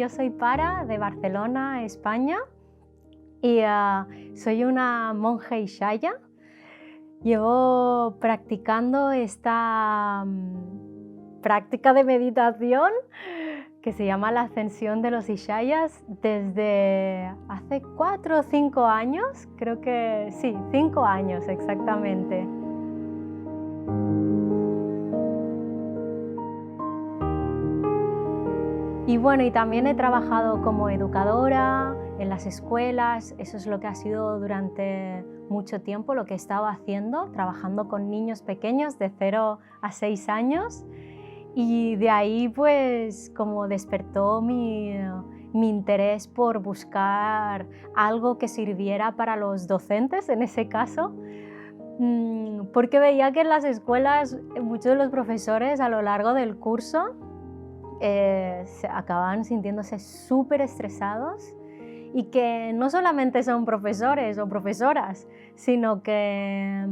yo soy Para, de Barcelona, España, y soy una monja Ishaya. Llevo practicando esta práctica de meditación que se llama la ascensión de los Ishayas desde hace 4 o 5 años, creo que sí, 5 años exactamente. Y bueno, y también he trabajado como educadora en las escuelas, eso es lo que ha sido durante mucho tiempo lo que he estado haciendo, trabajando con niños pequeños de 0 a 6 años. Y de ahí pues como despertó mi interés por buscar algo que sirviera para los docentes en ese caso, porque veía que en las escuelas muchos de los profesores a lo largo del curso se acababan sintiéndose súper estresados y que no solamente son profesores o profesoras, sino que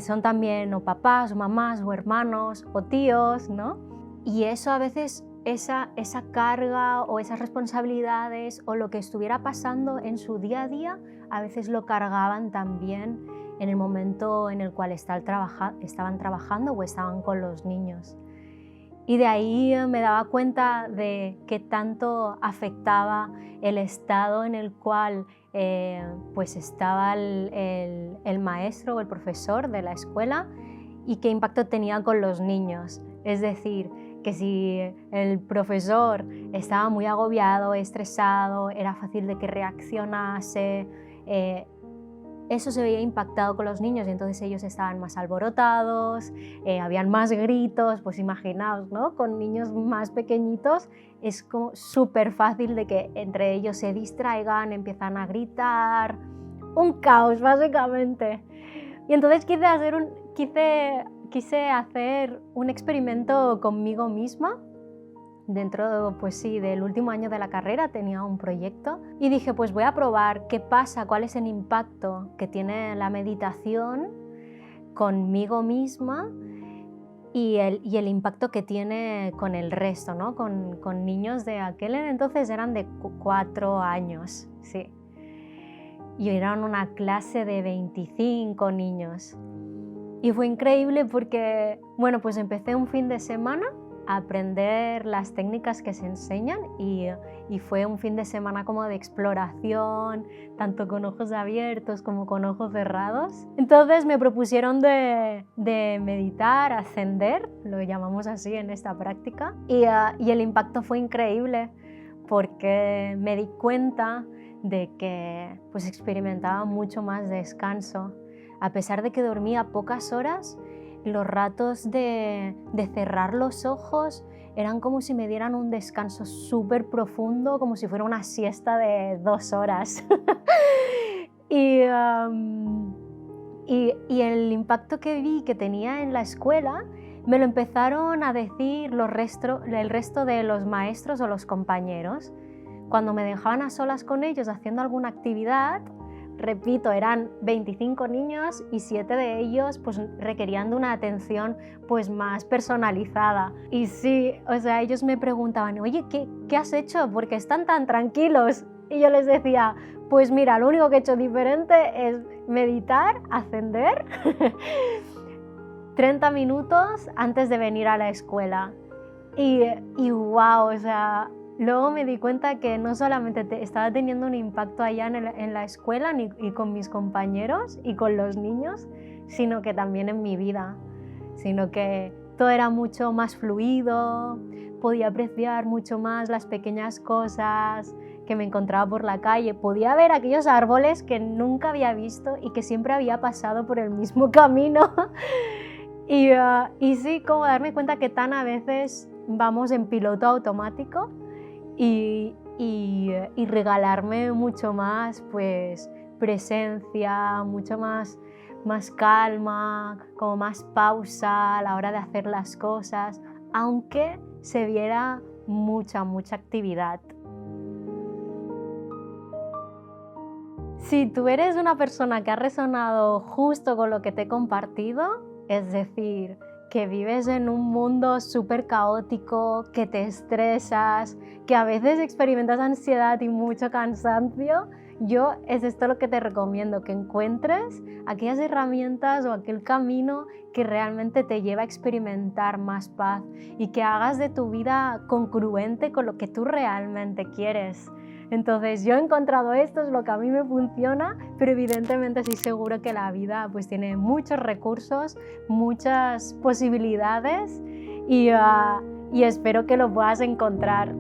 son también o papás o mamás o hermanos o tíos, ¿no? Y eso a veces, esa carga o esas responsabilidades o lo que estuviera pasando en su día a día, a veces lo cargaban también en el momento en el cual estaban trabajando o estaban con los niños. Y de ahí me daba cuenta de qué tanto afectaba el estado en el cual pues estaba el maestro o el profesor de la escuela y qué impacto tenía con los niños. Es decir, que si el profesor estaba muy agobiado, estresado, era fácil de que reaccionase, eso se veía impactado con los niños y entonces ellos estaban más alborotados, habían más gritos, pues imaginaos, ¿no? Con niños más pequeñitos es como súper fácil de que entre ellos se distraigan, empiezan a gritar, un caos básicamente. Y entonces quise hacer un experimento conmigo misma. Dentro, pues sí, del último año de la carrera tenía un proyecto y dije, pues voy a probar qué pasa, cuál es el impacto que tiene la meditación conmigo misma y el impacto que tiene con el resto, ¿no? Con niños de aquel entonces eran de 4 años, sí. Y era una clase de 25 niños. Y fue increíble porque, bueno, pues empecé un fin de semana a aprender las técnicas que se enseñan y fue un fin de semana como de exploración, tanto con ojos abiertos como con ojos cerrados. Entonces me propusieron de meditar, ascender, lo llamamos así en esta práctica, y el impacto fue increíble porque me di cuenta de que pues experimentaba mucho más descanso. A pesar de que dormía pocas horas, los ratos de cerrar los ojos eran como si me dieran un descanso súper profundo, como si fuera una siesta de 2 horas. y el impacto que vi que tenía en la escuela me lo empezaron a decir el resto de los maestros o los compañeros. Cuando me dejaban a solas con ellos haciendo alguna actividad, repito, eran 25 niños y 7 de ellos pues requerían de una atención pues más personalizada. Y sí, o sea, ellos me preguntaban, oye, ¿qué has hecho? ¿Por qué están tan tranquilos? Y yo les decía, pues mira, lo único que he hecho diferente es meditar, ascender 30 minutos antes de venir a la escuela. Y wow, o sea, luego me di cuenta que no solamente estaba teniendo un impacto allá en la escuela y con mis compañeros y con los niños, sino que también en mi vida, sino que todo era mucho más fluido, podía apreciar mucho más las pequeñas cosas que me encontraba por la calle, podía ver aquellos árboles que nunca había visto y que siempre había pasado por el mismo camino. Y sí, como darme cuenta que tan a veces vamos en piloto automático y regalarme mucho más pues presencia, mucho más calma, como más pausa a la hora de hacer las cosas, aunque se viera mucha actividad. Si tú eres una persona que ha resonado justo con lo que te he compartido, es decir, que vives en un mundo súper caótico, que te estresas, que a veces experimentas ansiedad y mucho cansancio, es esto lo que te recomiendo, que encuentres aquellas herramientas o aquel camino que realmente te lleva a experimentar más paz y que hagas de tu vida congruente con lo que tú realmente quieres. Entonces yo he encontrado esto, es lo que a mí me funciona, pero evidentemente estoy seguro que la vida pues tiene muchos recursos, muchas posibilidades y espero que lo puedas encontrar.